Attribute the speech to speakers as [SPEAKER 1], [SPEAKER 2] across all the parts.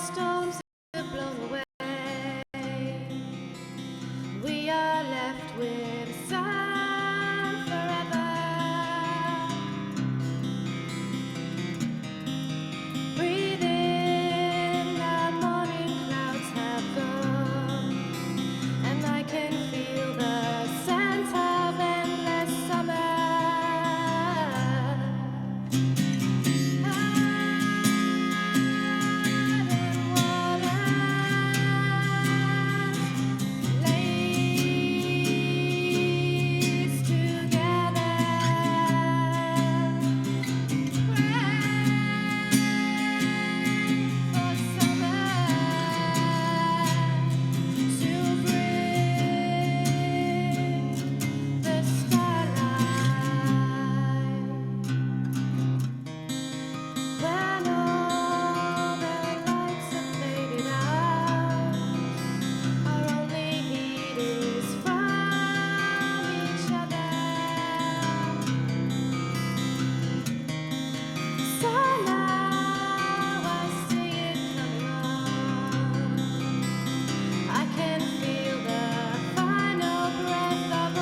[SPEAKER 1] Storms are blown away. We are left with sun forever. Breathe in, the morning clouds have gone, and I can feel the scent of endless summer. When all the lights have faded out, our only heat is from each other. So now I see it coming on. I can feel the final breath of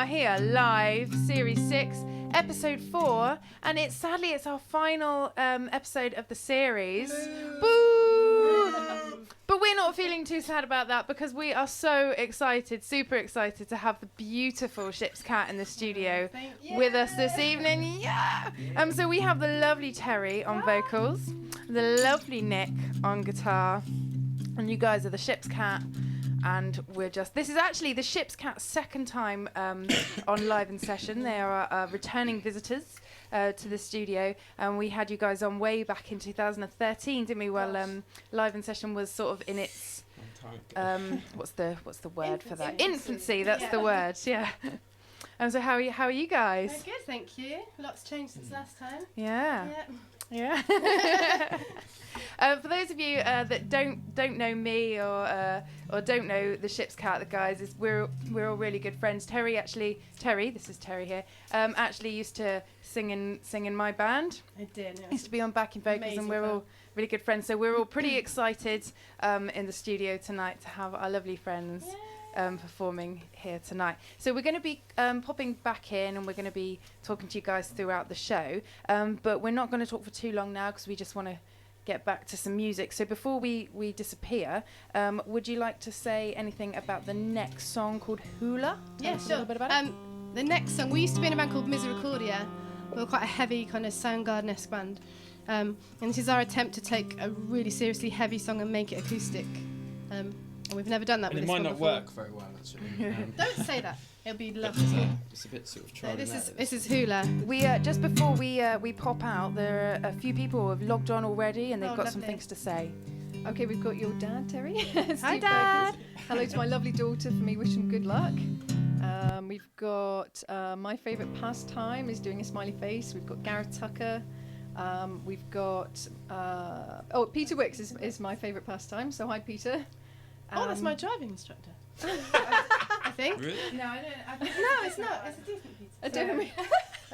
[SPEAKER 2] Here live, series 6, episode 4, and it's our final episode of the series. Boo! But we're not feeling too sad about that because we are so excited, super excited to have the beautiful Ship's Cat in the studio with us this evening. Yeah! So we have the lovely Terry on vocals, the lovely Nick on guitar, and you guys are the Ship's Cat. And this is actually the Ship's Cat's second time on Live in Session. They are returning visitors to the studio, and we had you guys on way back in 2013, didn't we? Well, Live in Session was sort of in its what's the word for that? Infancy. That's the word. Yeah. So how are you guys?
[SPEAKER 1] Very good, thank you. Lots changed since last time.
[SPEAKER 2] Yeah. Yeah. For those of you that don't know me or don't know the Ship's Cat, the guys, we're all really good friends. Terry, this is Terry here. Actually used to sing in my band.
[SPEAKER 1] I did. Yeah.
[SPEAKER 2] Used to be on backing vocals, and we're all really good friends. So we're all pretty excited in the studio tonight to have our lovely friends performing here tonight. So we're going to be popping back in, and we're going to be talking to you guys throughout the show. But we're not going to talk for too long now because we just want to get back to some music. So before we disappear, would you like to say anything about the next song called Hula?
[SPEAKER 1] Yeah,
[SPEAKER 2] Tell us a
[SPEAKER 1] sure.
[SPEAKER 2] little bit about it.
[SPEAKER 1] The next song, we used to be in a band called Misericordia. We were quite a heavy kind of Soundgarden-esque band. And this is our attempt to take a really seriously heavy song and make it acoustic. And we've never done that
[SPEAKER 3] And
[SPEAKER 1] with
[SPEAKER 3] it
[SPEAKER 1] this
[SPEAKER 3] might
[SPEAKER 1] one
[SPEAKER 3] not
[SPEAKER 1] before.
[SPEAKER 3] work very well, actually.
[SPEAKER 1] Don't say that. It'll be
[SPEAKER 3] But,
[SPEAKER 1] lovely.
[SPEAKER 3] it's a bit sort of
[SPEAKER 1] So
[SPEAKER 3] trial and
[SPEAKER 1] this is Hula.
[SPEAKER 2] We just before we pop out, there are a few people who have logged on already, and they've
[SPEAKER 1] Oh,
[SPEAKER 2] got some
[SPEAKER 1] lovely.
[SPEAKER 2] things to say.
[SPEAKER 4] Okay, we've got your dad, Terry.
[SPEAKER 1] Hi,
[SPEAKER 4] Steve
[SPEAKER 1] Dad.
[SPEAKER 4] Perkins. Hello to my lovely daughter. For me, wish him good luck. We've got my favourite pastime is doing a smiley face. We've got Gareth Tucker. We've got Peter Wicks is my favourite pastime. So hi, Peter.
[SPEAKER 1] Oh, that's my driving instructor. I think.
[SPEAKER 3] Really?
[SPEAKER 2] No, I don't.
[SPEAKER 1] No, it's not. It's a decent pizza.
[SPEAKER 4] I don't know.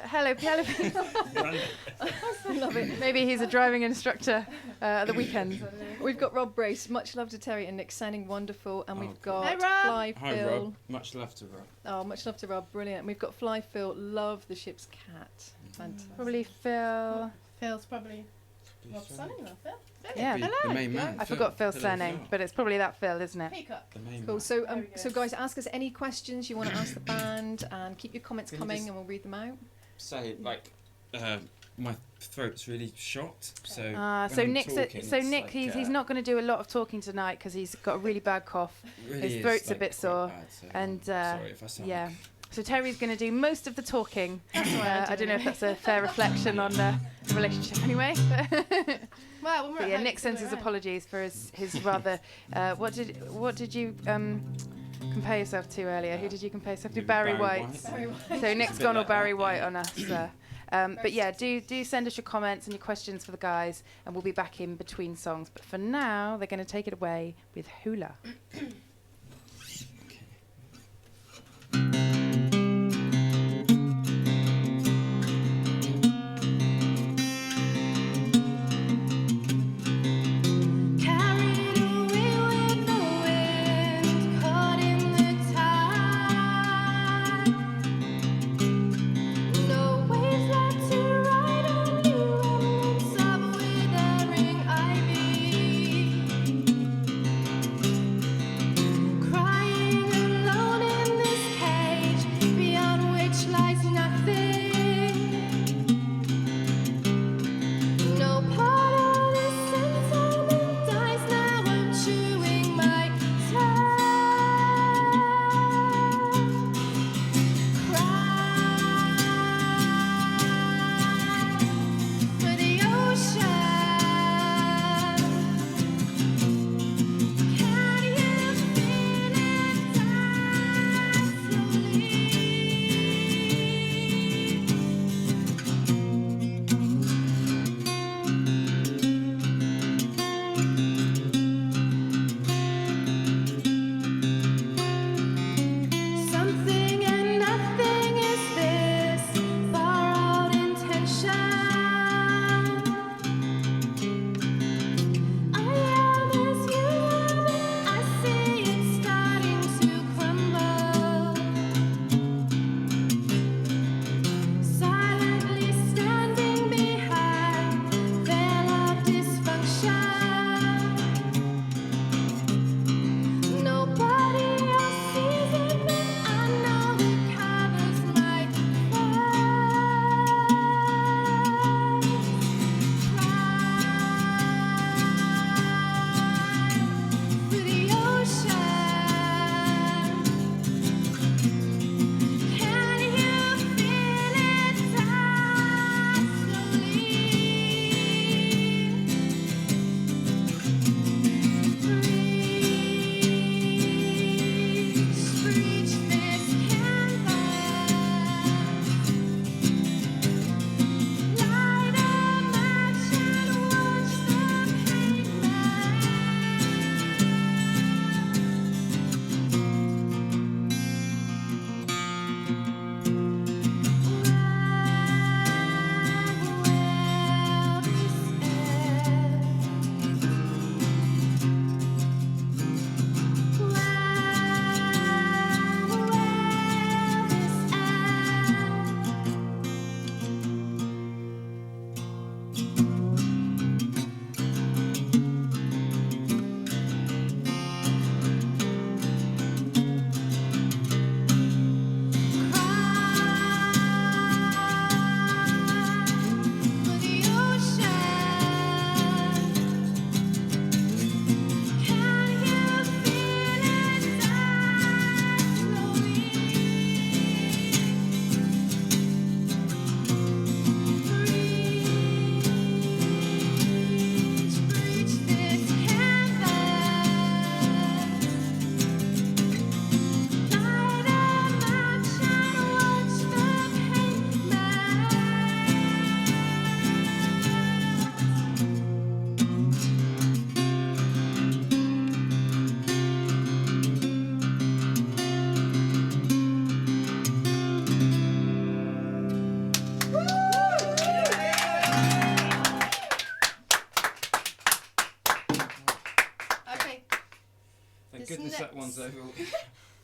[SPEAKER 2] Hello,
[SPEAKER 4] I love it.
[SPEAKER 2] Maybe he's a driving instructor at the weekends.
[SPEAKER 4] We've got Rob Brace. Much love to Terry and Nick, sounding wonderful. And
[SPEAKER 3] Oh,
[SPEAKER 4] we've
[SPEAKER 3] cool.
[SPEAKER 4] got
[SPEAKER 1] Hey, Rob.
[SPEAKER 4] Fly
[SPEAKER 3] Hi,
[SPEAKER 4] Phil.
[SPEAKER 3] Rob. Much love to Rob.
[SPEAKER 4] Oh, much love to Rob. Brilliant. And we've got Fly Phil. Love the ship's cat. Fantastic.
[SPEAKER 2] Probably Phil.
[SPEAKER 1] Phil's probably Rob's son-in-law, Phil.
[SPEAKER 2] Yeah,
[SPEAKER 3] Be the main man.
[SPEAKER 2] I
[SPEAKER 3] Phil.
[SPEAKER 2] forgot Phil's
[SPEAKER 3] Phil
[SPEAKER 2] surname,
[SPEAKER 3] as well.
[SPEAKER 2] but it's probably that Phil, isn't it?
[SPEAKER 1] Peacock.
[SPEAKER 3] The main
[SPEAKER 4] Cool.
[SPEAKER 3] man.
[SPEAKER 4] So,
[SPEAKER 1] There we go.
[SPEAKER 4] so guys, ask us any questions you want to ask the band, and keep your comments
[SPEAKER 3] Can you
[SPEAKER 4] coming,
[SPEAKER 3] just-
[SPEAKER 4] and we'll read them out.
[SPEAKER 3] Say, like, my throat's really shot, so
[SPEAKER 2] So
[SPEAKER 3] when I'm
[SPEAKER 2] Nick,
[SPEAKER 3] talking,
[SPEAKER 2] so
[SPEAKER 3] it's
[SPEAKER 2] Nick,
[SPEAKER 3] like,
[SPEAKER 2] he's not going to do a lot of talking tonight because he's got a really bad cough.
[SPEAKER 3] really
[SPEAKER 2] his
[SPEAKER 3] is,
[SPEAKER 2] throat's a
[SPEAKER 3] like,
[SPEAKER 2] bit
[SPEAKER 3] quite
[SPEAKER 2] sore,
[SPEAKER 3] bad, so
[SPEAKER 2] and,
[SPEAKER 3] sorry if I sound
[SPEAKER 2] yeah.
[SPEAKER 3] like
[SPEAKER 2] So Terry's going to do most of the talking. I don't know if
[SPEAKER 1] it.
[SPEAKER 2] that's a fair reflection on the relationship anyway.
[SPEAKER 1] Well, when we're
[SPEAKER 2] But
[SPEAKER 1] at
[SPEAKER 2] yeah,
[SPEAKER 1] home,
[SPEAKER 2] Nick
[SPEAKER 1] it's
[SPEAKER 2] sends
[SPEAKER 1] all
[SPEAKER 2] his
[SPEAKER 1] right.
[SPEAKER 2] apologies for his rather. What did you compare yourself to earlier? Who did you compare yourself to?
[SPEAKER 3] Maybe
[SPEAKER 2] Barry
[SPEAKER 3] Barry
[SPEAKER 2] White.
[SPEAKER 3] White.
[SPEAKER 2] So Nick's
[SPEAKER 3] bit
[SPEAKER 2] gone all
[SPEAKER 3] like
[SPEAKER 2] Barry
[SPEAKER 3] that,
[SPEAKER 2] White
[SPEAKER 3] yeah.
[SPEAKER 2] on us. But yeah, do send us your comments and your questions for the guys, and we'll be back in between songs. But for now, they're going to take it away with Hula.
[SPEAKER 1] Carried away with the wind, caught in the tide. No waves left to ride, only remnants of withering ivy.
[SPEAKER 3] goodness that one's over.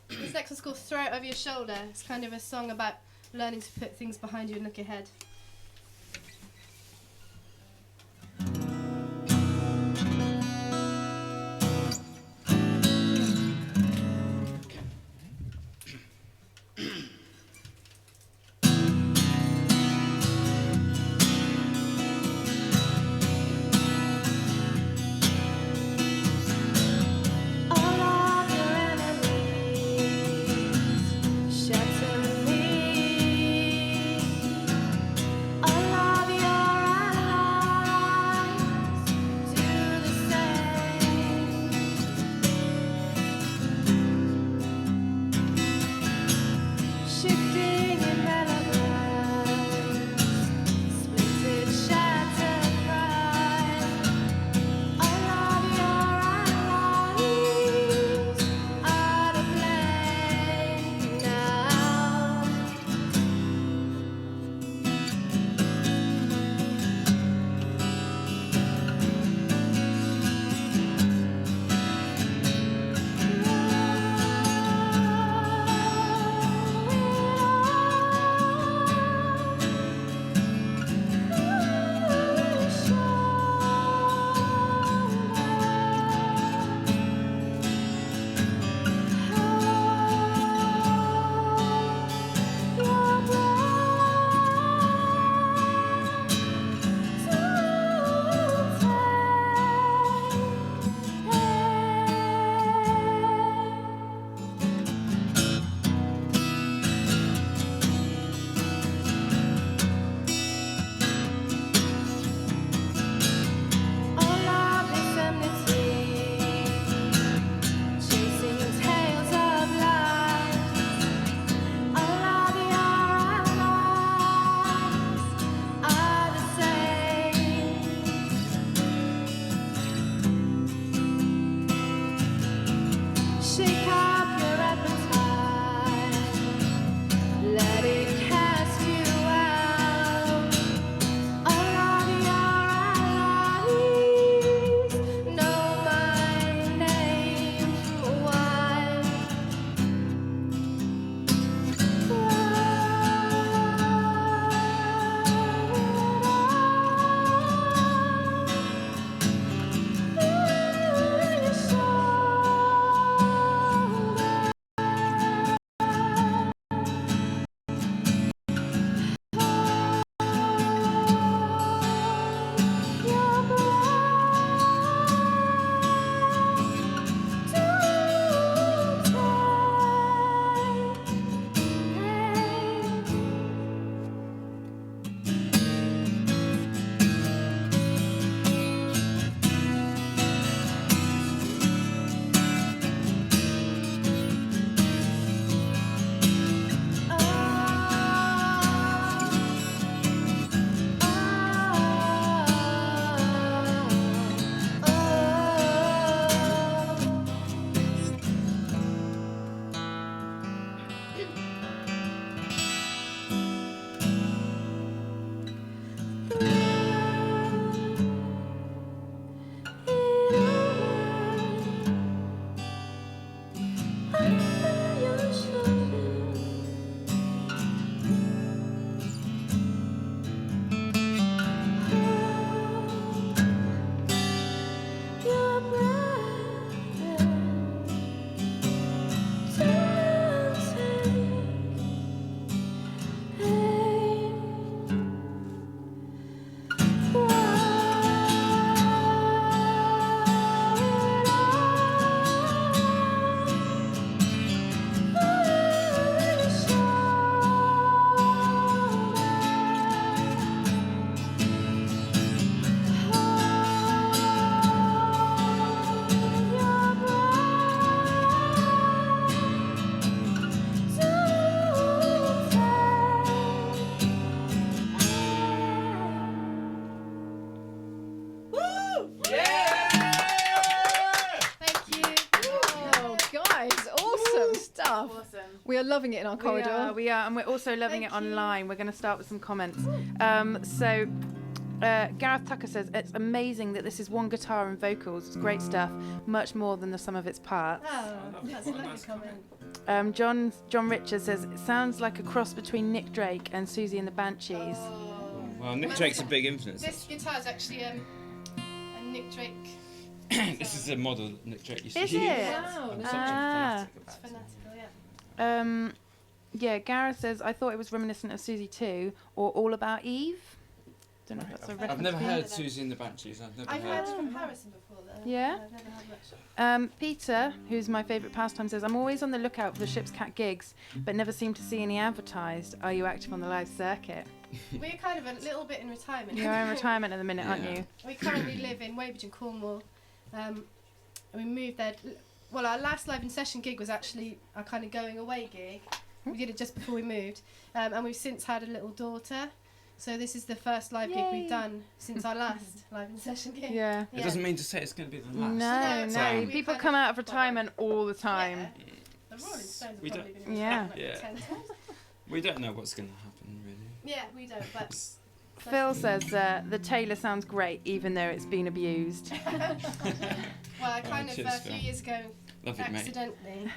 [SPEAKER 1] This next one's called Throw It Over Your Shoulder. It's kind of a song about learning to put things behind you and look ahead.
[SPEAKER 4] We are loving it in our corridor.
[SPEAKER 2] We are, and we're also loving it online. We're going to start with some comments. Gareth Tucker says, it's amazing that this is one guitar and vocals. It's great stuff. Much more than the sum of its parts.
[SPEAKER 1] Oh, that's a
[SPEAKER 3] What a
[SPEAKER 1] lovely
[SPEAKER 3] nice
[SPEAKER 1] comment.
[SPEAKER 2] John Richards says, it sounds like a cross between Nick Drake and Susie and the Banshees.
[SPEAKER 1] Oh.
[SPEAKER 3] Well, Nick Drake's a big influence.
[SPEAKER 1] This guitar is actually a Nick Drake.
[SPEAKER 3] This is a model that Nick Drake used to
[SPEAKER 2] Is
[SPEAKER 3] use.
[SPEAKER 2] it?
[SPEAKER 4] Wow,
[SPEAKER 3] I'm
[SPEAKER 4] that's
[SPEAKER 3] such a fanatic
[SPEAKER 1] It's
[SPEAKER 3] about it.
[SPEAKER 1] fanatical, yeah.
[SPEAKER 2] Yeah, Gareth says, I thought it was reminiscent of Susie 2 or All About Eve. Don't know if that's a
[SPEAKER 3] I've
[SPEAKER 2] reference.
[SPEAKER 3] never
[SPEAKER 2] to you.
[SPEAKER 3] heard Susie and the Banshees.
[SPEAKER 1] I've heard comparison before, though.
[SPEAKER 2] Yeah?
[SPEAKER 1] I've never heard much.
[SPEAKER 2] Peter, who's my favourite pastime, says, I'm always on the lookout for the Ship's Cat gigs, but never seem to see any advertised. Are you active on the live circuit?
[SPEAKER 1] We're kind of a little bit in retirement.
[SPEAKER 2] You're in retirement at the minute, aren't
[SPEAKER 3] Yeah.
[SPEAKER 2] you?
[SPEAKER 1] We currently live in Weybridge in Cornwall. And we moved there. Well, our last live in session gig was actually our kind of going away gig. We did it just before we moved. And we've since had a little daughter. So this is the first live gig
[SPEAKER 2] Yay.
[SPEAKER 1] we've done since our last live in session gig.
[SPEAKER 2] Yeah.
[SPEAKER 3] It doesn't mean to say it's going to be the last.
[SPEAKER 2] No,
[SPEAKER 1] exactly.
[SPEAKER 2] no.
[SPEAKER 1] We
[SPEAKER 2] People
[SPEAKER 1] kind
[SPEAKER 2] come
[SPEAKER 1] of-
[SPEAKER 2] out of retirement all the time.
[SPEAKER 1] Yeah. The Rolling Stones
[SPEAKER 3] We
[SPEAKER 1] have probably
[SPEAKER 3] don't-
[SPEAKER 1] been in
[SPEAKER 2] Yeah.
[SPEAKER 1] retirement like
[SPEAKER 3] Yeah.
[SPEAKER 1] 10 times.
[SPEAKER 3] We don't know what's going to happen, really.
[SPEAKER 1] Yeah, we don't, but...
[SPEAKER 3] It's-
[SPEAKER 2] Phil says the Taylor sounds great, even though it's been abused.
[SPEAKER 1] Well, I kind of,
[SPEAKER 3] cheers,
[SPEAKER 1] a few
[SPEAKER 3] Phil.
[SPEAKER 1] years ago,
[SPEAKER 3] Love it, mate.
[SPEAKER 1] accidentally,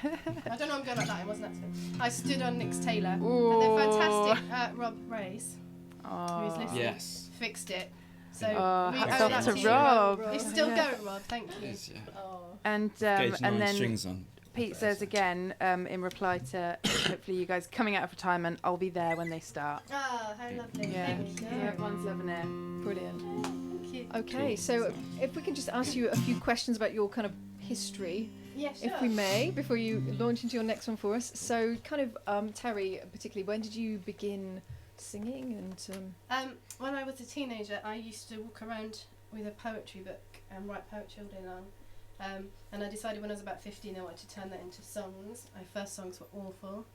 [SPEAKER 1] I don't know I'm going like that, it wasn't an accident. I stood on Nick's Taylor,
[SPEAKER 2] Ooh.
[SPEAKER 1] and the fantastic Rob Race, who's
[SPEAKER 2] Oh.
[SPEAKER 1] listening,
[SPEAKER 3] Yes.
[SPEAKER 1] fixed it. So
[SPEAKER 2] Oh,
[SPEAKER 1] we
[SPEAKER 2] hats
[SPEAKER 1] owe
[SPEAKER 3] off
[SPEAKER 1] that
[SPEAKER 3] to
[SPEAKER 1] you.
[SPEAKER 2] Rob.
[SPEAKER 1] It's still
[SPEAKER 2] Yeah.
[SPEAKER 1] going, Rob, thank
[SPEAKER 3] It
[SPEAKER 1] you.
[SPEAKER 3] is, yeah.
[SPEAKER 4] Oh.
[SPEAKER 2] And
[SPEAKER 3] Gauge nine
[SPEAKER 2] then
[SPEAKER 3] strings on.
[SPEAKER 2] Pete says again, in reply to hopefully you guys coming out of retirement, I'll be there when they start.
[SPEAKER 1] Oh, how lovely,
[SPEAKER 2] Yeah.
[SPEAKER 1] thank you.
[SPEAKER 2] Everyone's loving it.
[SPEAKER 4] Brilliant.
[SPEAKER 1] Thank you.
[SPEAKER 4] Okay,
[SPEAKER 3] Cool.
[SPEAKER 4] so if we can just ask you a few questions about your kind of history,
[SPEAKER 1] Yeah, sure.
[SPEAKER 4] if we may, before you launch into your next one for us. So, kind of, Terry, particularly, when did you begin singing? And
[SPEAKER 1] When I was a teenager, I used to walk around with a poetry book and write poetry all day long. And I decided when I was about 15 I wanted to turn that into songs. My first songs were awful.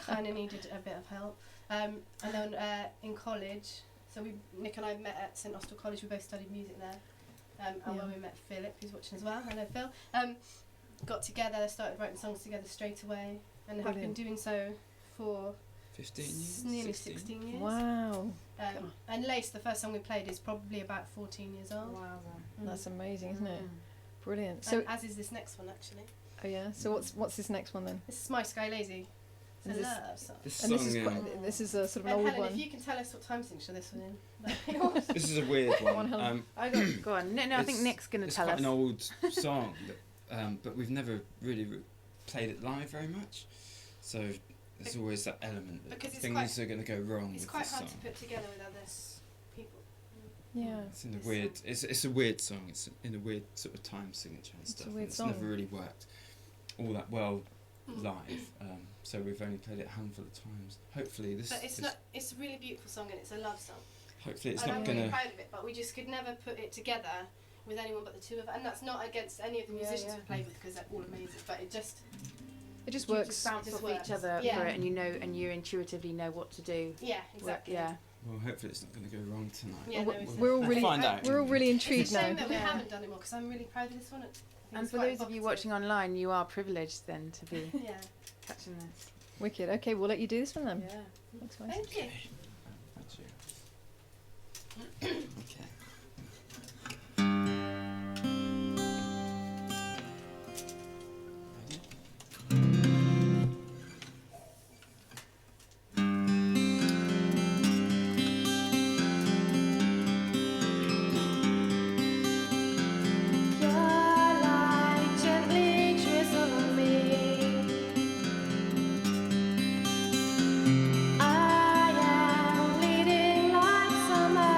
[SPEAKER 1] Kind of needed a bit of help. And then in college, so Nick and I met at St Austell College. We both studied music there. And when we met Philip, who's watching as well, hello Phil, got together, started writing songs together straight away, and have been
[SPEAKER 4] Brilliant.
[SPEAKER 1] doing so for
[SPEAKER 3] 15 years?
[SPEAKER 1] nearly
[SPEAKER 3] 16?
[SPEAKER 1] 16 years.
[SPEAKER 4] wow,
[SPEAKER 1] And Lace, the first song we played, is probably about 14 years old.
[SPEAKER 2] Wow.
[SPEAKER 4] that's amazing, isn't it?
[SPEAKER 2] Mm.
[SPEAKER 4] Brilliant.
[SPEAKER 1] So
[SPEAKER 4] So,
[SPEAKER 1] as is this next one actually.
[SPEAKER 4] oh yeah. So what's this next one then?
[SPEAKER 1] This is My Sky Lazy. It's
[SPEAKER 4] And
[SPEAKER 1] a
[SPEAKER 4] this-
[SPEAKER 1] love song.
[SPEAKER 3] This
[SPEAKER 4] And
[SPEAKER 3] song,
[SPEAKER 4] this is this is a sort of an
[SPEAKER 1] And
[SPEAKER 4] old
[SPEAKER 1] Helen,
[SPEAKER 4] one.
[SPEAKER 1] if you can tell us what time signature this one in. that'd be awesome.
[SPEAKER 3] this is a weird
[SPEAKER 4] Go on,
[SPEAKER 3] one.
[SPEAKER 4] Helen.
[SPEAKER 2] I got go on. No, I think
[SPEAKER 3] It's-
[SPEAKER 2] Nick's gonna
[SPEAKER 3] It's
[SPEAKER 2] tell
[SPEAKER 3] quite
[SPEAKER 2] us.
[SPEAKER 3] an old song, but we've never really played it live very much. So there's always that element that
[SPEAKER 1] Because it's
[SPEAKER 3] things
[SPEAKER 1] quite-
[SPEAKER 3] are going to go wrong
[SPEAKER 1] It's
[SPEAKER 3] with
[SPEAKER 1] quite
[SPEAKER 3] the
[SPEAKER 1] hard
[SPEAKER 3] song.
[SPEAKER 1] to put together with other people.
[SPEAKER 4] Yeah.
[SPEAKER 3] It's in a
[SPEAKER 1] It's,
[SPEAKER 3] weird. It's a weird song. It's in a weird sort of time signature and
[SPEAKER 4] It's a
[SPEAKER 3] stuff.
[SPEAKER 4] weird
[SPEAKER 3] and it's
[SPEAKER 4] song.
[SPEAKER 3] never really worked all that well
[SPEAKER 1] Mm.
[SPEAKER 3] live. So we've only played it a handful of times. Hopefully this.
[SPEAKER 1] But it's not. It's a really beautiful song and it's a love song.
[SPEAKER 3] Hopefully it's
[SPEAKER 1] And
[SPEAKER 3] not
[SPEAKER 1] I'm
[SPEAKER 3] going
[SPEAKER 1] really
[SPEAKER 3] to.
[SPEAKER 1] proud of it. But we just could never put it together with anyone but the two of us. And that's not against any of the
[SPEAKER 2] Yeah,
[SPEAKER 1] musicians
[SPEAKER 2] yeah.
[SPEAKER 1] we've played with because they're all amazing. But it just
[SPEAKER 4] It just
[SPEAKER 2] You
[SPEAKER 4] works.
[SPEAKER 2] just bounce
[SPEAKER 1] Just
[SPEAKER 2] off
[SPEAKER 1] works.
[SPEAKER 2] each other
[SPEAKER 1] Yeah.
[SPEAKER 2] for it, and you intuitively know what to do.
[SPEAKER 1] yeah, exactly.
[SPEAKER 2] Yeah.
[SPEAKER 3] Well, hopefully it's not going to go wrong tonight.
[SPEAKER 1] Yeah,
[SPEAKER 4] We're-
[SPEAKER 1] no, it's
[SPEAKER 4] we're all
[SPEAKER 1] not.
[SPEAKER 4] really
[SPEAKER 3] Find out.
[SPEAKER 4] we're all really
[SPEAKER 1] It's a
[SPEAKER 4] intrigued
[SPEAKER 1] shame
[SPEAKER 4] now.
[SPEAKER 1] that we
[SPEAKER 2] Yeah.
[SPEAKER 1] haven't done it more because I'm really proud of this one. I think
[SPEAKER 2] And
[SPEAKER 1] it's
[SPEAKER 2] for
[SPEAKER 1] quite
[SPEAKER 2] those of you
[SPEAKER 1] evocative.
[SPEAKER 2] watching online, you are privileged then to be
[SPEAKER 1] Yeah.
[SPEAKER 2] catching this.
[SPEAKER 4] Wicked. Okay, we'll let you do this one then.
[SPEAKER 2] Yeah.
[SPEAKER 4] Thanks, guys.
[SPEAKER 1] Thank you.
[SPEAKER 3] Thank you. Okay. Ready?
[SPEAKER 1] Your light gently drizzle on me. I am bleeding like summer.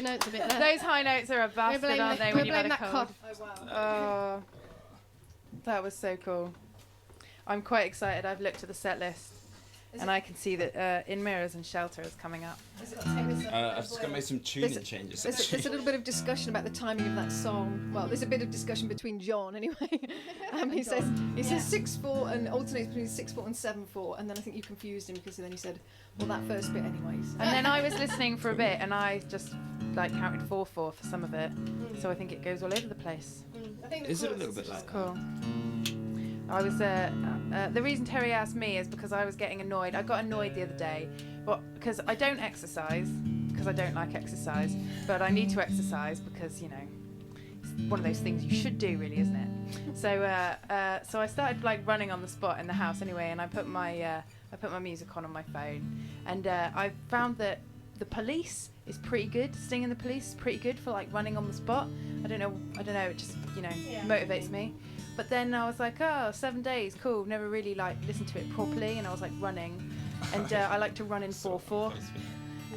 [SPEAKER 1] notes a bit there.
[SPEAKER 2] Those high notes are a bastard, aren't they? When you've had a
[SPEAKER 1] that
[SPEAKER 2] cold.
[SPEAKER 1] cough.
[SPEAKER 4] Oh wow.
[SPEAKER 2] Oh, that was so cool. I'm quite excited. I've looked at the set list. And I can see that In Mirrors and Shelter is coming up.
[SPEAKER 3] I've just got to make some tuning changes.
[SPEAKER 4] There's a little bit of discussion about the timing of that song. Well, there's a bit of discussion between John anyway. He says 6/4 and alternates between 6/4 and 7/4, and then I think you confused him because then he said, well, that first bit anyways.
[SPEAKER 2] And then I was listening for a bit, and I just counted 4/4 for some of it. So I think it goes all over the place.
[SPEAKER 1] I think
[SPEAKER 3] Is it a little bit like
[SPEAKER 2] Cool. I was the reason Terry asked me is because I was getting annoyed. I got annoyed the other day, because I don't exercise because I don't like exercise, but I need to exercise because it's one of those things you should do, really, isn't it? So I started running on the spot in the house anyway, and I put my music on my phone, and I found that the Police is pretty good. Stinging the Police is pretty good for running on the spot. I don't know. It just motivates me. But then I was like, 7 days, cool. Never really listened to it properly, and I was running, and I like to run in 4/4,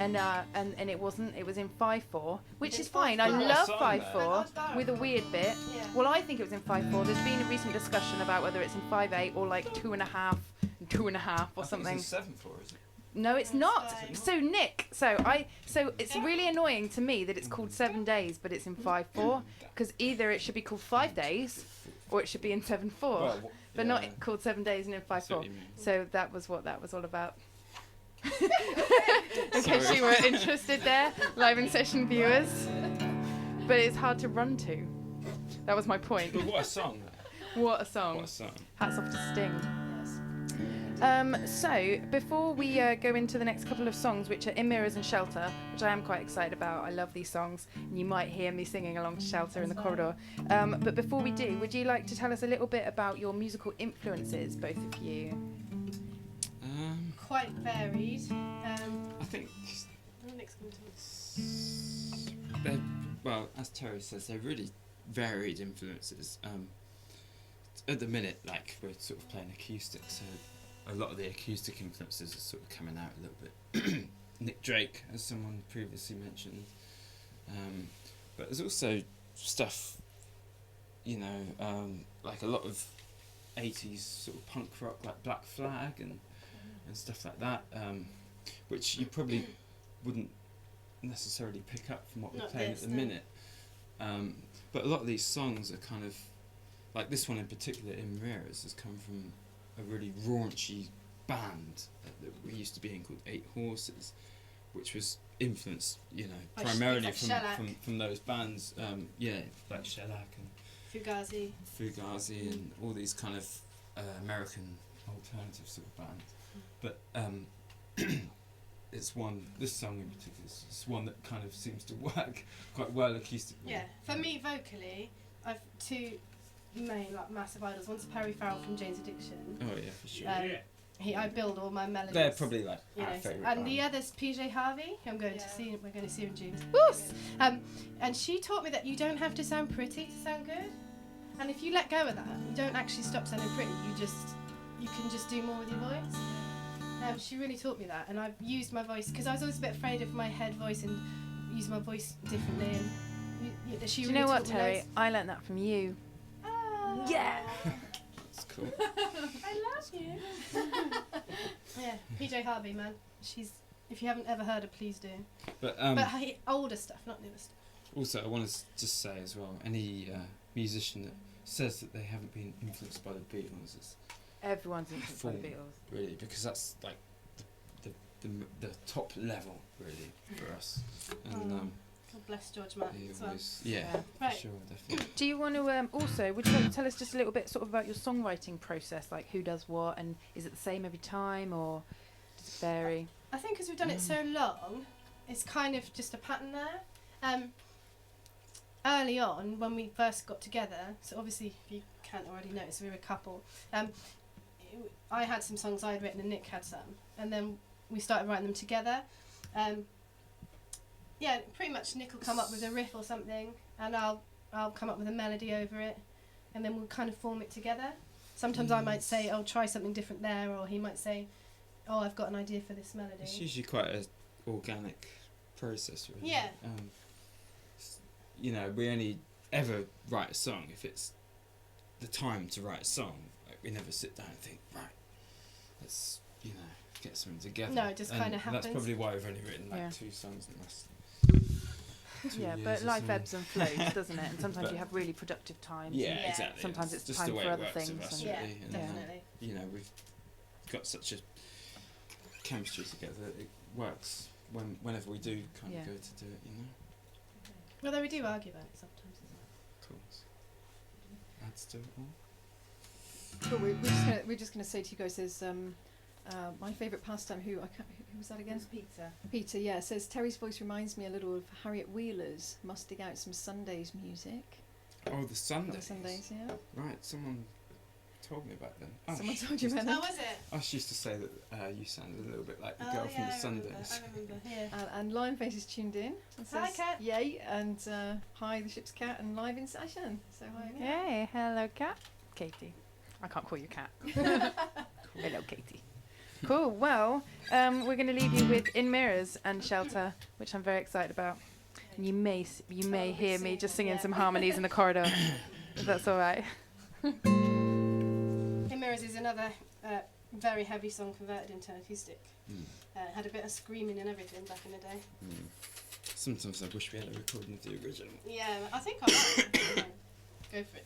[SPEAKER 2] and it wasn't. It was in 5/4, which is fine. I love 5/4 with a weird bit.
[SPEAKER 1] Yeah.
[SPEAKER 2] Well, I think it was in 5/4. There's been a recent discussion about whether it's in 5/8 or 2.5 and 2.5 or something.
[SPEAKER 3] It's 7/4, is it?
[SPEAKER 2] No, it's not. So Nick, so it's really annoying to me that it's called 7 days, but it's in 5/4, because either it should be called 5 days, or it should be in 7/4, but not called 7 days and in 5/4. So that was what that was all about. In case you were interested there, live in session viewers. But it's hard to run to. That was my point.
[SPEAKER 3] But what a song!
[SPEAKER 2] What a song.
[SPEAKER 3] What a song!
[SPEAKER 2] Hats off to Sting. So before we go into the next couple of songs, which are In Mirrors and Shelter, which I am quite excited about. I love these songs, and you might hear me singing along to Shelter in the corridor. But before we do, would you like to tell us a little bit about your musical influences, both of you?
[SPEAKER 1] Quite varied.
[SPEAKER 3] I think
[SPEAKER 1] Nick's going to
[SPEAKER 3] they're, well, as Terry says, they're really varied influences. At the minute, we're sort of playing acoustic, so a lot of the acoustic influences are sort of coming out a little bit. Nick Drake, as someone previously mentioned, but there's also stuff, like a lot of 80s sort of punk rock, like Black Flag and stuff like that, which you probably wouldn't necessarily pick up from what we're playing at the minute. But a lot of these songs are kind of, like this one in particular, In Mirrors, has come from a really raunchy band that we used to be in called 8 Horses, which was influenced, primarily from those bands, like Shellac and Fugazi and all these kind of American alternative sort of bands. But this song in particular is one that kind of seems to work quite well acoustically.
[SPEAKER 1] Yeah, for me vocally, I've two main massive idols. One's Perry Farrell from Jane's Addiction.
[SPEAKER 3] Oh yeah, for sure.
[SPEAKER 1] I build all my melodies.
[SPEAKER 3] They're probably our favourite
[SPEAKER 1] and
[SPEAKER 3] band.
[SPEAKER 1] the other's PJ Harvey, who we're going to see in June. And she taught me that you don't have to sound pretty to sound good. And if you let go of that, you don't actually stop sounding pretty. You can just do more with your voice. She really taught me that, and I've used my voice because I was always a bit afraid of my head voice and use my voice differently. And she
[SPEAKER 2] Do
[SPEAKER 1] really
[SPEAKER 2] you know what,
[SPEAKER 1] taught me
[SPEAKER 2] Terry?
[SPEAKER 1] loads.
[SPEAKER 2] I learnt that from you. Yeah.
[SPEAKER 3] That's cool.
[SPEAKER 1] I love you. Yeah, PJ Harvey, man. If you haven't ever heard her, please do.
[SPEAKER 3] But
[SPEAKER 1] Older stuff, not newer stuff.
[SPEAKER 3] also, I want to just say as well, any musician that says that they haven't been influenced by the Beatles is
[SPEAKER 2] Everyone's influenced by the
[SPEAKER 3] Full.
[SPEAKER 2] Beatles.
[SPEAKER 3] really, because that's like the top level really for us. And
[SPEAKER 1] God bless George Martin
[SPEAKER 3] he
[SPEAKER 1] as well.
[SPEAKER 3] always,
[SPEAKER 1] Right.
[SPEAKER 3] for sure, definitely.
[SPEAKER 2] Do you want to also, would you like to tell us just a little bit sort of about your songwriting process, like who does what, and is it the same every time, or does it vary?
[SPEAKER 1] I think because we've done it so long, it's kind of just a pattern there. Early on, when we first got together, so obviously if you can't already notice, we were a couple. I had some songs I'd written and Nick had some, and then we started writing them together. Pretty much Nick will come up with a riff or something, and I'll come up with a melody over it, and then we'll kind of form it together. Sometimes I might say, "Oh, try something different there," or he might say, "Oh, I've got an idea for this melody."
[SPEAKER 3] It's usually quite an organic process, really.
[SPEAKER 1] Yeah.
[SPEAKER 3] you know, we only ever write a song if it's the time to write a song. Like, we never sit down and think, right, let's, you know, get something together.
[SPEAKER 1] No, it just
[SPEAKER 3] And
[SPEAKER 1] kind of happens.
[SPEAKER 3] That's probably why we've only written like
[SPEAKER 2] Yeah.
[SPEAKER 3] 2 songs in the last 2
[SPEAKER 2] Yeah,
[SPEAKER 3] years
[SPEAKER 2] but
[SPEAKER 3] or
[SPEAKER 2] life
[SPEAKER 3] something.
[SPEAKER 2] ebbs and flows, doesn't it? And sometimes
[SPEAKER 3] But-
[SPEAKER 2] you have really productive times.
[SPEAKER 3] Yeah,
[SPEAKER 1] Yeah.
[SPEAKER 3] exactly.
[SPEAKER 2] Sometimes it's
[SPEAKER 3] just
[SPEAKER 2] time
[SPEAKER 3] the way
[SPEAKER 2] for
[SPEAKER 3] it
[SPEAKER 2] other
[SPEAKER 3] works with
[SPEAKER 2] things
[SPEAKER 3] us,
[SPEAKER 2] and-
[SPEAKER 1] Yeah,
[SPEAKER 3] really. And,
[SPEAKER 1] definitely.
[SPEAKER 3] you know, we've got such a chemistry together that it works whenever we do kind
[SPEAKER 2] Yeah.
[SPEAKER 3] of go to do it, you know.
[SPEAKER 1] Although we do argue about it sometimes as well.
[SPEAKER 3] Of course. Adds to it all.
[SPEAKER 4] Cool. We're just gonna say to you guys, there's my favourite pastime. Who was that again?
[SPEAKER 2] Pizza.
[SPEAKER 4] Peter. Yeah. Says Terry's voice reminds me a little of Harriet Wheeler's. Must dig out some Sundays music.
[SPEAKER 3] Oh, the
[SPEAKER 4] On
[SPEAKER 3] Sundays.
[SPEAKER 4] Sundays, yeah.
[SPEAKER 3] Right, someone told me about them.
[SPEAKER 4] Someone told you about that.
[SPEAKER 1] was it?
[SPEAKER 3] Ash used to say that you sounded a little bit like the girl from the Sundays.
[SPEAKER 1] I remember. Yeah.
[SPEAKER 4] And Lionface is tuned in. And
[SPEAKER 1] Hi,
[SPEAKER 4] says,
[SPEAKER 1] Cat.
[SPEAKER 4] Yay, and hi, the ship's cat, and live in session. So hi again.
[SPEAKER 2] Hey, hello, Cat. Katie. I can't call you Cat. Hello, Katie. Cool. Well, we're going to leave you with In Mirrors and Shelter, which I'm very excited about. And you may hear me just singing some harmonies in the corridor, if that's all right.
[SPEAKER 1] In Mirrors is another very heavy song converted into acoustic. Had a bit of screaming and everything back in the day.
[SPEAKER 3] Sometimes I wish we had a recording of the original.
[SPEAKER 1] Yeah, I think I might. Go for it.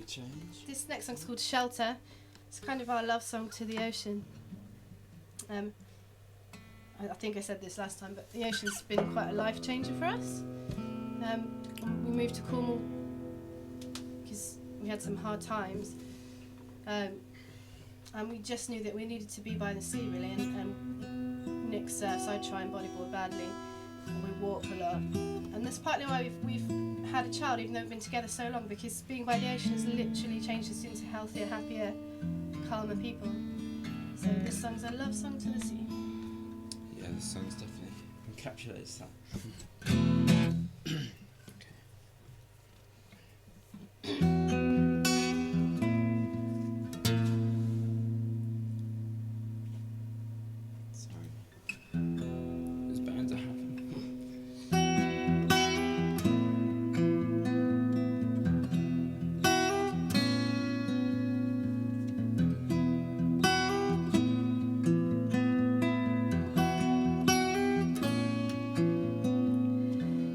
[SPEAKER 3] change.
[SPEAKER 1] This next song's called Shelter. It's kind of our love song to the ocean. I think I said this last time, but the ocean's been quite a life changer for us. We moved to Cornwall because we had some hard times, and we just knew that we needed to be by the sea really. And Nick surfs, I try and bodyboard badly, and we walk a lot. And that's partly why we've had a child, even though we've been together so long, because being by the ocean has literally changed us into healthier, happier, calmer people. So this song's a love song to the sea.
[SPEAKER 3] Yeah, this song's definitely encapsulates that. Sorry. It's bound to happen.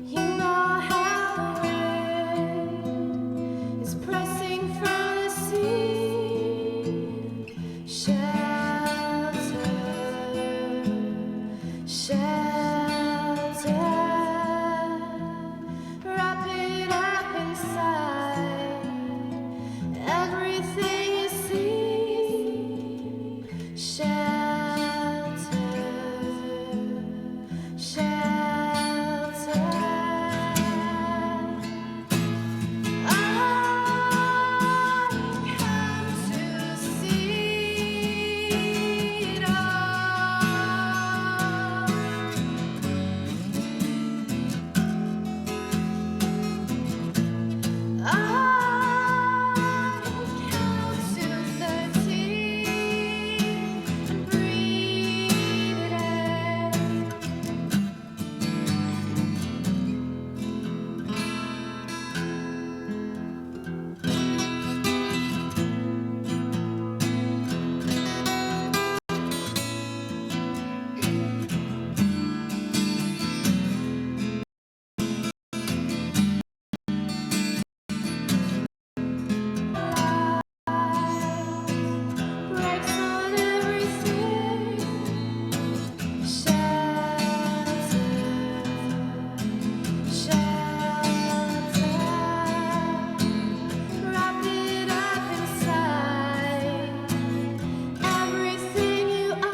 [SPEAKER 1] You know how the wind is pressing from the sea. Shelter, shelter, wrap it up inside everything you see. Shelter, shelter. I come to see it all. I count to 13 and breathe it in. Breaks on everything. Shelter, shelter. Wrap it up inside everything you are.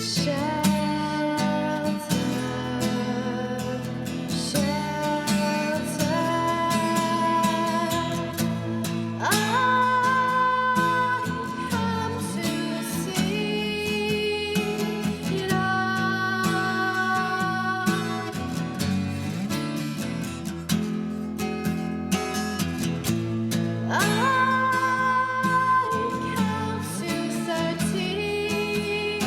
[SPEAKER 1] Shelter, shelter. I come to see it all. I count to 13,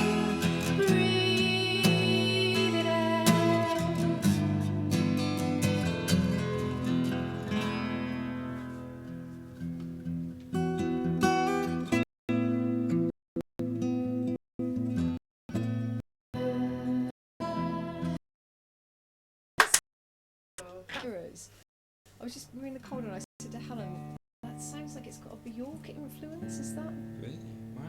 [SPEAKER 1] breathe it in.
[SPEAKER 4] Heroes. I was just we're in the corridor and I said to Helen, that sounds like it's got a Bjork influence, is that?
[SPEAKER 3] Really? Wow.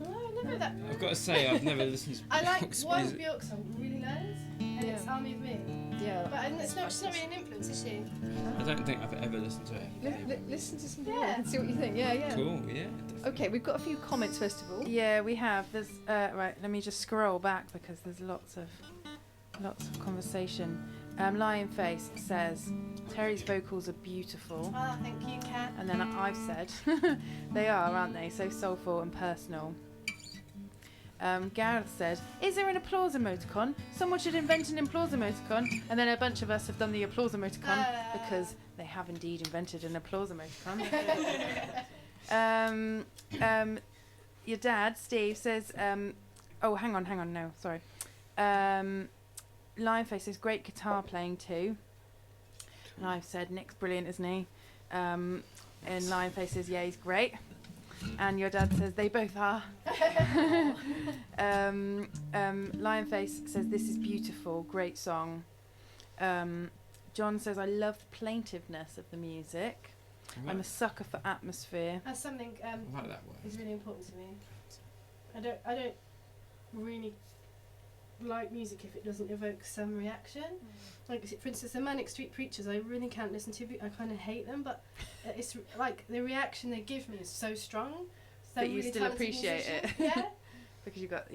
[SPEAKER 1] No, I never that.
[SPEAKER 3] I've got to say, I've never listened to
[SPEAKER 1] I like
[SPEAKER 3] Bjork's
[SPEAKER 1] one
[SPEAKER 3] music.
[SPEAKER 1] Bjork song really loads, and it's
[SPEAKER 4] Yeah.
[SPEAKER 1] Army of Me.
[SPEAKER 4] Yeah.
[SPEAKER 1] But it's not, she's not really an influence, is she?
[SPEAKER 3] I don't think I've ever listened to it.
[SPEAKER 4] Listen to some
[SPEAKER 1] Yeah.
[SPEAKER 4] Bjork and see what you think. Yeah, yeah.
[SPEAKER 3] Cool, yeah. Definitely.
[SPEAKER 4] Okay, we've got a few comments first of all.
[SPEAKER 2] Yeah, we have. There's right. Let me just scroll back because there's lots of conversation. Lion Face says Terry's vocals are beautiful,
[SPEAKER 1] Oh, thank you, Kat.
[SPEAKER 2] and then I've said they are, aren't they? So soulful and personal. Gareth said, "Is there an applause emoticon? Someone should invent an applause emoticon." And then a bunch of us have done the applause emoticon because they have indeed invented an applause emoticon. Your dad, Steve, says, oh, hang on, no, sorry. Lionface says, great guitar playing too. And I've said, Nick's brilliant, isn't he? And Lionface says, yeah, he's great. And your dad says, they both are. Lionface says, this is beautiful, great song. John says, I love the plaintiveness of the music. I'm a sucker for atmosphere.
[SPEAKER 1] That's something
[SPEAKER 3] I like that word.
[SPEAKER 1] is really important to me. I don't really like music if it doesn't evoke some reaction. Like for instance, the Manic Street Preachers, I really can't listen to. I kind of hate them, but it's like the reaction they give me is so strong. So
[SPEAKER 2] That you
[SPEAKER 1] really
[SPEAKER 2] still
[SPEAKER 1] talented
[SPEAKER 2] appreciate it.
[SPEAKER 1] musicians. Yeah.
[SPEAKER 2] Because you got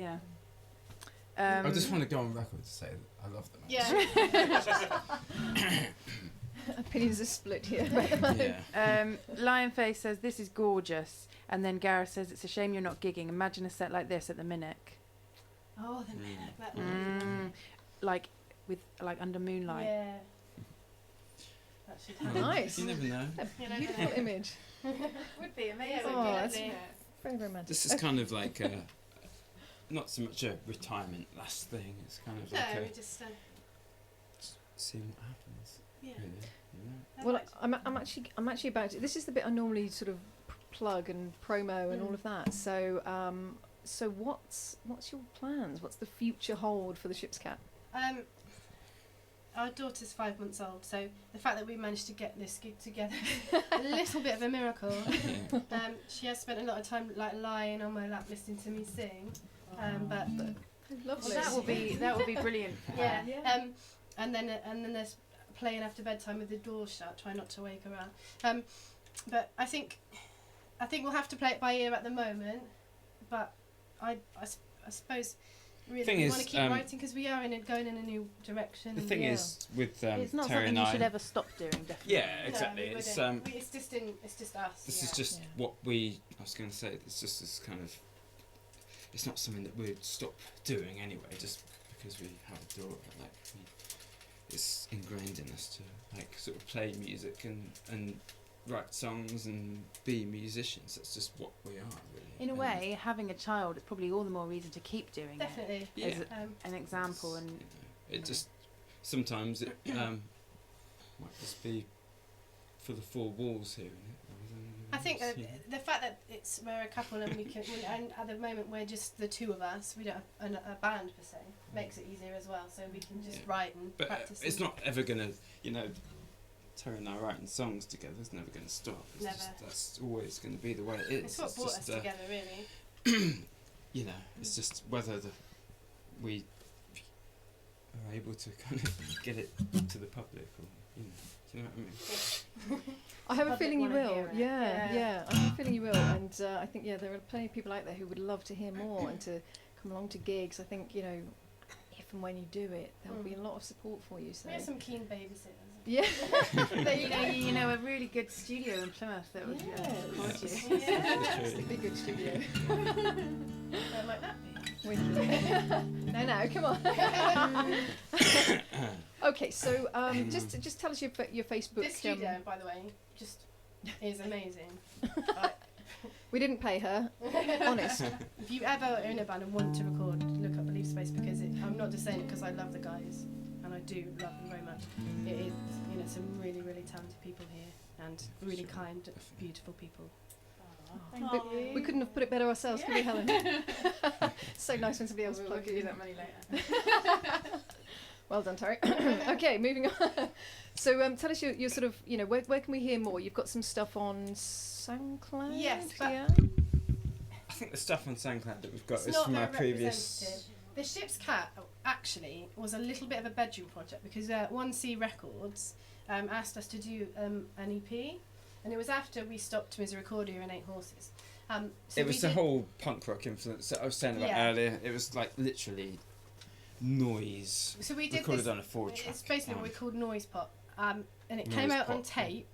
[SPEAKER 3] I just want to go on record to say that I love them.
[SPEAKER 1] Yeah.
[SPEAKER 4] Opinions are split here.
[SPEAKER 3] Yeah.
[SPEAKER 2] Lionface says this is gorgeous, and then Gareth says it's a shame you're not gigging. Imagine a set like this at the Minute.
[SPEAKER 1] Oh, the minute. That
[SPEAKER 2] Like under moonlight.
[SPEAKER 1] Yeah. That should
[SPEAKER 3] Oh,
[SPEAKER 1] happen.
[SPEAKER 4] Nice.
[SPEAKER 3] You never know.
[SPEAKER 1] You know,
[SPEAKER 4] Beautiful image.
[SPEAKER 2] Would be amazing.
[SPEAKER 4] Oh, that's very romantic.
[SPEAKER 3] This is kind of like not so much a retirement last thing. It's kind of like
[SPEAKER 1] No,
[SPEAKER 3] a
[SPEAKER 1] we just
[SPEAKER 3] seeing what happens.
[SPEAKER 1] yeah.
[SPEAKER 3] Really. You know?
[SPEAKER 4] Well, I'm actually about to. This is the bit I normally sort of plug and promo and all of that. So so what's your plans? What's the future hold for the Ship's Cat?
[SPEAKER 1] Our daughter's 5 months old, so the fact that we managed to get this gig together, a little bit of a miracle.
[SPEAKER 3] Yeah.
[SPEAKER 1] She has spent a lot of time like lying on my lap listening to me sing, but
[SPEAKER 4] Lovely.
[SPEAKER 2] Well, that will be brilliant. For her.
[SPEAKER 1] yeah.
[SPEAKER 4] Yeah.
[SPEAKER 1] And then there's playing after bedtime with the door shut. Try not to wake her up. But I think we'll have to play it by ear at the moment. But I suppose really
[SPEAKER 3] Thing
[SPEAKER 1] we
[SPEAKER 3] is,
[SPEAKER 1] want to keep writing because we are going in a new direction.
[SPEAKER 3] The
[SPEAKER 1] and
[SPEAKER 3] thing
[SPEAKER 1] yeah.
[SPEAKER 3] is with
[SPEAKER 2] It's not
[SPEAKER 3] Terry
[SPEAKER 2] something
[SPEAKER 3] and
[SPEAKER 2] you
[SPEAKER 3] I.
[SPEAKER 2] should ever stop doing. Definitely.
[SPEAKER 3] Yeah,
[SPEAKER 1] No,
[SPEAKER 3] exactly.
[SPEAKER 1] we
[SPEAKER 3] It's
[SPEAKER 1] wouldn't. It's just us.
[SPEAKER 3] This
[SPEAKER 1] yeah.
[SPEAKER 3] is just
[SPEAKER 4] Yeah.
[SPEAKER 3] what we. I was going to say. It's just this kind of. It's not something that we'd stop doing anyway, just because we have a daughter. Like, it's ingrained in us to like sort of play music and write songs and be musicians. That's just what we are, really.
[SPEAKER 2] In a
[SPEAKER 3] And
[SPEAKER 2] way, having a child is probably all the more reason to keep doing it.
[SPEAKER 1] Definitely.
[SPEAKER 3] Yeah.
[SPEAKER 2] As an example,
[SPEAKER 3] it's,
[SPEAKER 2] and
[SPEAKER 3] you know, it just sometimes it might just be for the four walls here.
[SPEAKER 1] I think
[SPEAKER 3] It's, you know,
[SPEAKER 1] the fact that we're a couple and and at the moment we're just the two of us, we don't have a band per se, makes it easier as well. So we can just
[SPEAKER 3] Yeah.
[SPEAKER 1] write and
[SPEAKER 3] But
[SPEAKER 1] practice.
[SPEAKER 3] it's
[SPEAKER 1] and-
[SPEAKER 3] not ever gonna, you know, Terry and I writing songs together. It's never gonna stop. It's
[SPEAKER 1] Never.
[SPEAKER 3] Just, that's always gonna be the way it is.
[SPEAKER 1] It's what brought us
[SPEAKER 3] just,
[SPEAKER 1] together, really.
[SPEAKER 3] you know, it's just whether we are able to kind of get it to the public, or you know, do you know what I mean?
[SPEAKER 4] I have a
[SPEAKER 2] Public
[SPEAKER 4] feeling you
[SPEAKER 2] wanna
[SPEAKER 4] will.
[SPEAKER 2] hear it.
[SPEAKER 4] Yeah,
[SPEAKER 1] Yeah.
[SPEAKER 4] yeah. I have a feeling you will, and I think there are plenty of people out there who would love to hear more and to come along to gigs. I think if and when you do it, there'll be a lot of support for you. So
[SPEAKER 1] We have some keen babysitters.
[SPEAKER 4] yeah,
[SPEAKER 2] but you know, a really good studio in Plymouth that would record you.
[SPEAKER 1] Yeah.
[SPEAKER 4] it's a big good studio.
[SPEAKER 1] Where might that be?
[SPEAKER 4] Wicked. no, come on. Okay, so just tell us your Facebook.
[SPEAKER 1] This studio, by the way, just is amazing.
[SPEAKER 4] We didn't pay her. Honest.
[SPEAKER 1] If you ever are in a band and want to record, look up Beliefspace because I'm not just saying it because I love the guys, and I do love them very much. It is, some really, really talented people here and really kind, beautiful people.
[SPEAKER 4] We couldn't have put it better ourselves, could we, Helen? So nice when somebody else plugs you.
[SPEAKER 2] that money later.
[SPEAKER 4] Well done, Terry. Okay, moving on. So tell us your sort of, where can we hear more? You've got some stuff on SoundCloud?
[SPEAKER 1] Yes, but
[SPEAKER 4] yeah?
[SPEAKER 3] I think the stuff on SoundCloud that we've got
[SPEAKER 1] It's
[SPEAKER 3] is
[SPEAKER 1] not
[SPEAKER 3] from our
[SPEAKER 1] very
[SPEAKER 3] previous.
[SPEAKER 1] representative. The Ship's Cat actually was a little bit of a bedroom project because 1C Records asked us to do an EP, and it was after we stopped Misericordia and 8 Horses. So
[SPEAKER 3] It was
[SPEAKER 1] we
[SPEAKER 3] the
[SPEAKER 1] did-
[SPEAKER 3] whole punk rock influence that I was saying about
[SPEAKER 1] Yeah.
[SPEAKER 3] earlier. It was like literally noise
[SPEAKER 1] So we did
[SPEAKER 3] recorded
[SPEAKER 1] this.
[SPEAKER 3] on a 4-track.
[SPEAKER 1] It's basically what we called noise pop, and it
[SPEAKER 3] Noise
[SPEAKER 1] came out on
[SPEAKER 3] pop,
[SPEAKER 1] tape,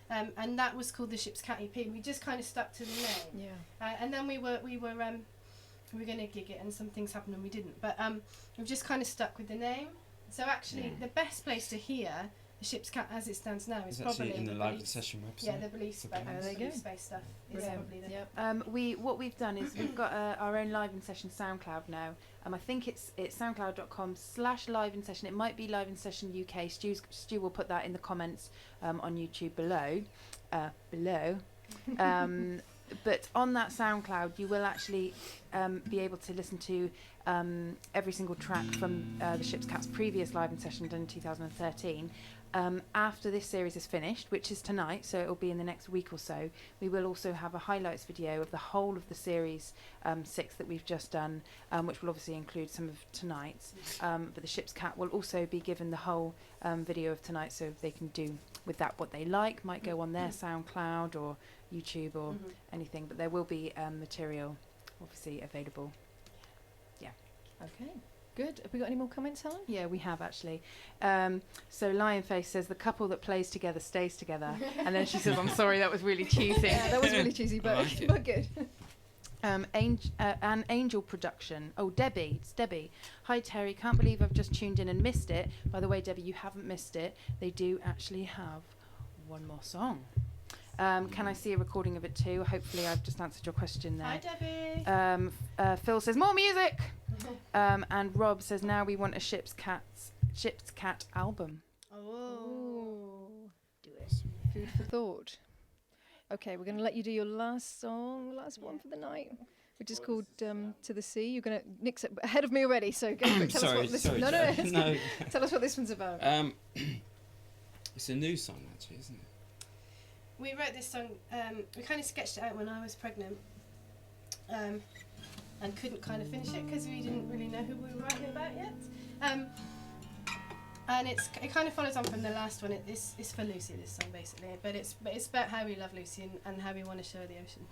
[SPEAKER 1] and that was called the Ship's Cat EP. And we just kind of stuck to the name,
[SPEAKER 4] Yeah.
[SPEAKER 1] and then we were going to gig it, and some things happened and we didn't. But we've just kind of stuck with the name. So actually,
[SPEAKER 3] Yeah.
[SPEAKER 1] the best place to hear the Ship's Cat as it stands now is
[SPEAKER 3] It's
[SPEAKER 1] probably
[SPEAKER 3] actually in the
[SPEAKER 1] the
[SPEAKER 3] live
[SPEAKER 1] Beliefs-
[SPEAKER 3] session website.
[SPEAKER 1] Yeah, the Beliefspace.
[SPEAKER 3] Oh,
[SPEAKER 4] there you go.
[SPEAKER 1] Beliefspace stuff is
[SPEAKER 4] Brilliant.
[SPEAKER 1] probably the.
[SPEAKER 4] Yep.
[SPEAKER 2] What we've done is we've got our own live in session SoundCloud now. I think it's soundcloud.com/live in session. It might be live in session UK. Stu will put that in the comments on YouTube below. But on that SoundCloud, you will actually be able to listen to every single track from the Ship's Cat's previous live in session done in 2013. After this series is finished, which is tonight, so it'll be in the next week or so, we will also have a highlights video of the whole of the series 6 that we've just done, which will obviously include some of tonight's. But the Ship's Cat will also be given the whole video of tonight, so they can do with that what they like. Might go on their SoundCloud or YouTube or anything, but there will be material obviously available.
[SPEAKER 4] Okay, good. Have we got any more comments, Helen?
[SPEAKER 2] Yeah, we have actually. So Lionface says the couple that plays together stays together, and then she says, "I'm sorry, that was really cheesy."
[SPEAKER 4] Yeah, that was really cheesy, but,
[SPEAKER 3] I like it.
[SPEAKER 4] but good.
[SPEAKER 2] An Angel production. Oh, Debbie. It's Debbie. Hi, Terry. Can't believe I've just tuned in and missed it. By the way, Debbie, you haven't missed it. They do actually have one more song. Can I see a recording of it too? Hopefully, I've just answered your question there.
[SPEAKER 1] Hi, Debbie.
[SPEAKER 2] Phil says more music, and Rob says now we want a Ship's Cat album.
[SPEAKER 1] Oh.
[SPEAKER 4] Do it. Food for thought. Okay, we're going to let you do your last song, last one for the night, which is called To the Sea. You're going to Nick's ahead of me already, so go for it. Tell us what this
[SPEAKER 3] sorry,
[SPEAKER 4] no,
[SPEAKER 3] Jo.
[SPEAKER 4] it's
[SPEAKER 3] No.
[SPEAKER 4] good. Tell us what this one's about.
[SPEAKER 3] It's a new song actually, isn't it?
[SPEAKER 1] We wrote this song, we kind of sketched it out when I was pregnant, and couldn't kind of finish it because we didn't really know who we were writing about yet. And it kind of follows on from the last one. It's for Lucy, this song basically, but it's about how we love Lucy and how we want to show her the ocean.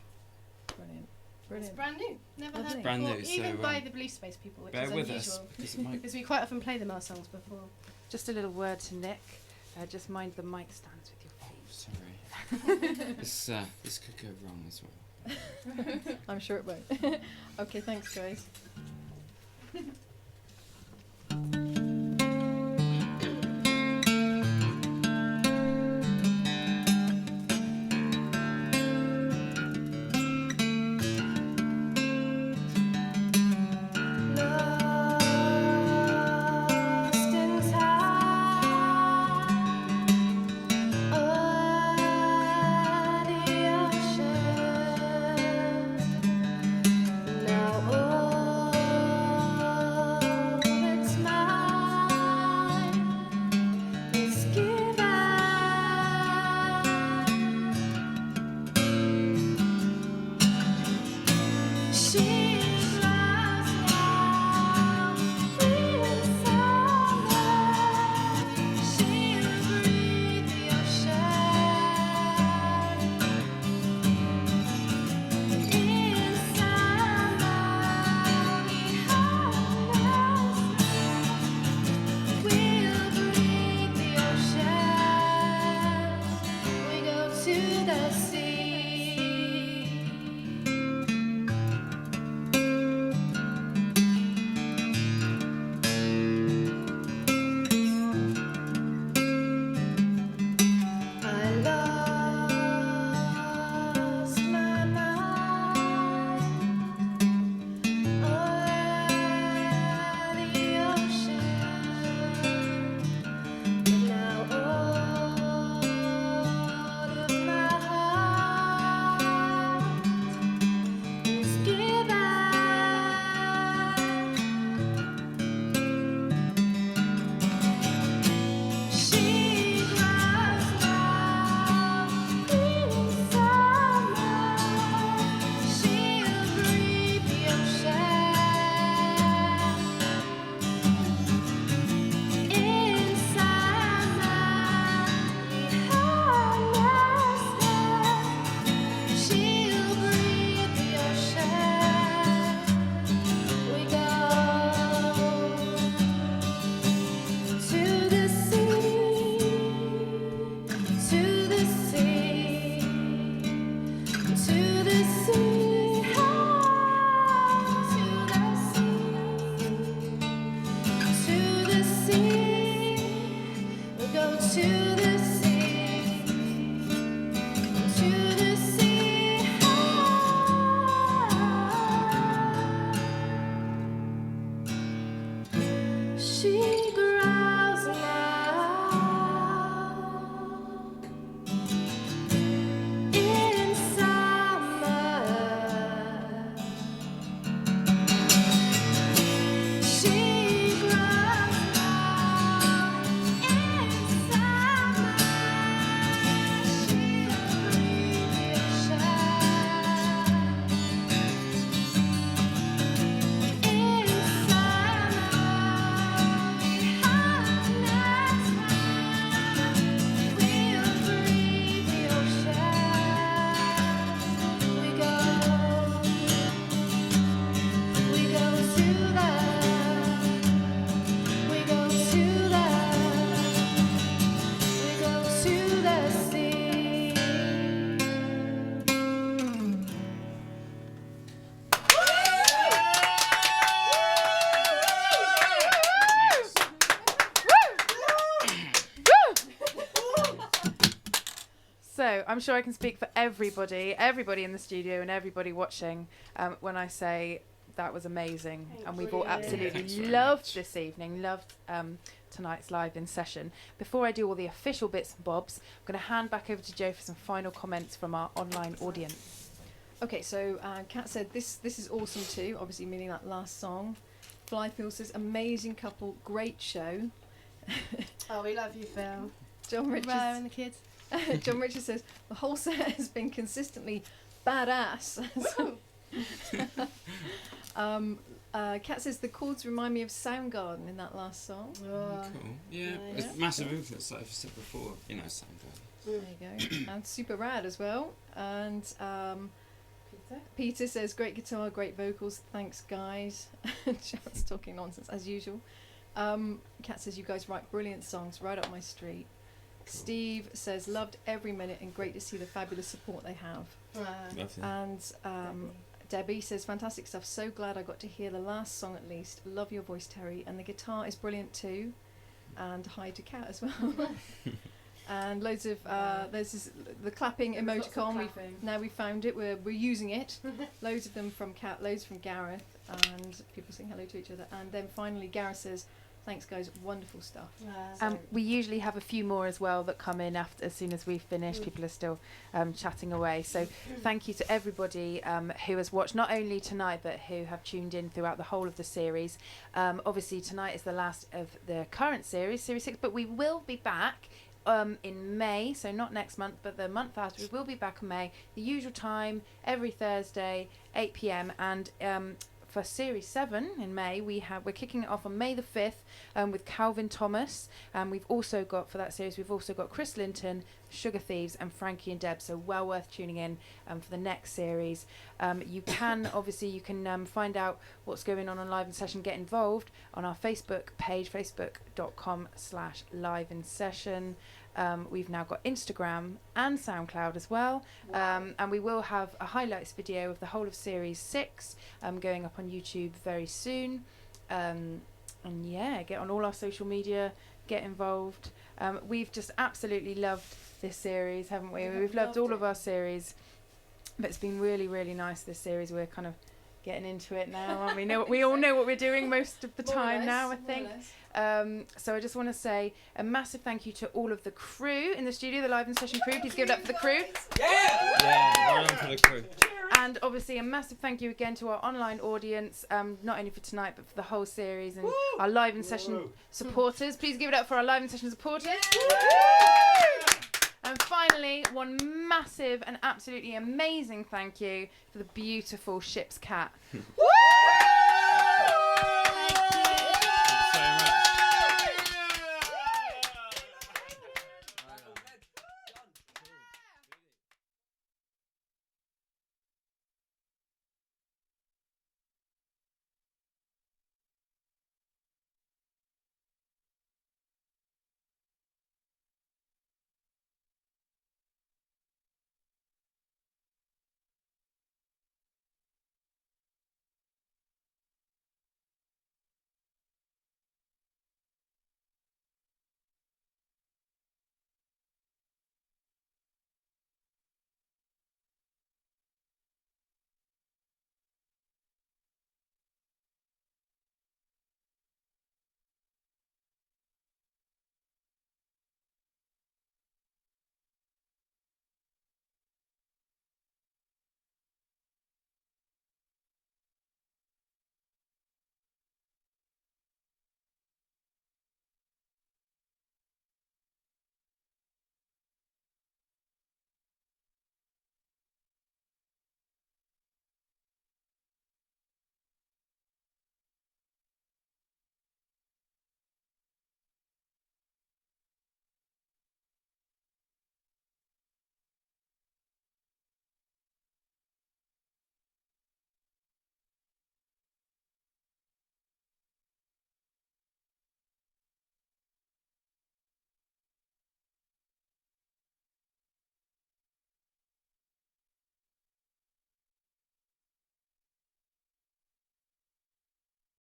[SPEAKER 4] Brilliant.
[SPEAKER 1] It's
[SPEAKER 4] Brilliant.
[SPEAKER 1] brand new, never
[SPEAKER 4] Lovely.
[SPEAKER 1] heard
[SPEAKER 3] Brand
[SPEAKER 1] before,
[SPEAKER 3] new,
[SPEAKER 1] even
[SPEAKER 3] so,
[SPEAKER 1] by the Beliefspace people, which
[SPEAKER 3] Bear
[SPEAKER 1] is
[SPEAKER 3] with
[SPEAKER 1] unusual.
[SPEAKER 3] us because it might.
[SPEAKER 1] Because we quite often play them our songs before.
[SPEAKER 2] Just a little word to Nick. Just mind the mic stands with your feet.
[SPEAKER 3] Sorry. This could go wrong as well.
[SPEAKER 4] I'm sure it won't. Okay, thanks, guys.
[SPEAKER 1] Now all
[SPEAKER 2] Also, I'm sure I can speak for everybody in the studio and everybody watching when I say that was amazing. And we've all absolutely
[SPEAKER 3] Thanks very
[SPEAKER 2] loved
[SPEAKER 3] much.
[SPEAKER 2] this evening, loved tonight's live in session. Before I do all the official bits and bobs, I'm going to hand back over to Jo for some final comments from our online audience.
[SPEAKER 4] Okay, so Kat said this is awesome too, obviously meaning that last song. Flyfield says amazing couple, great show.
[SPEAKER 1] Oh, we love you, Phil.
[SPEAKER 4] John
[SPEAKER 1] Row
[SPEAKER 4] Richards
[SPEAKER 1] and the kids.
[SPEAKER 4] John Richards says the whole set has been consistently badass. Kat says the chords remind me of Soundgarden in that last song.
[SPEAKER 1] Oh.
[SPEAKER 3] Cool. Yeah,
[SPEAKER 1] Yeah.
[SPEAKER 3] it's massive influence, like I've said before, Soundgarden.
[SPEAKER 4] There you go. And super rad as well. And Peter says great guitar, great vocals. Thanks, guys. Just talking nonsense as usual. Kat says you guys write brilliant songs right up my street. Steve says loved every minute and great to see the fabulous support they have.
[SPEAKER 3] Lovely.
[SPEAKER 4] And Debbie says fantastic stuff. So glad I got to hear the last song at least. Love your voice, Terry, and the guitar is brilliant too. And hi to Kat as well. And loads of there's the clapping emoticon. We found it. We're using it. Loads of them from Kat, loads from Gareth, and people saying hello to each other. And then finally Gareth says, "Thanks guys, wonderful stuff."
[SPEAKER 2] We usually have a few more as well that come in after as soon as we've finished. People are still chatting away. So thank you to everybody who has watched not only tonight but who have tuned in throughout the whole of the series. Obviously tonight is the last of the current series, Series 6, but we will be back in May, so not next month but the month after. We will be back in May, the usual time, every Thursday 8 p.m. and for Series 7 in May, we're kicking it off on May the 5th with Calvin Thomas. We've also got, for that series, we've also got Chris Linton, Sugar Thieves and Frankie and Deb, so well worth tuning in for the next series. You can find out what's going on Live in Session, get involved on our Facebook page, facebook.com/live in session. We've now got Instagram and SoundCloud as well. And we will have a highlights video of the whole of Series 6 going up on YouTube very soon. And yeah, get on all our social media, get involved. We've just absolutely loved this series, haven't we? We've loved all of our series. But it's been really, really nice, this series. We're kind of getting into it now, aren't we? We all know what we're doing most of the time now, I think. So I just want to say a massive thank you to all of the crew in the studio, the Live in Session crew. Please give it up for the crew.
[SPEAKER 3] Yeah, well done for the crew.
[SPEAKER 2] And obviously a massive thank you again to our online audience, not only for tonight but for the whole series, and our Live in Session supporters. Please give it up for our Live in Session supporters. And finally, one massive and absolutely amazing thank you for the beautiful Ship's cat.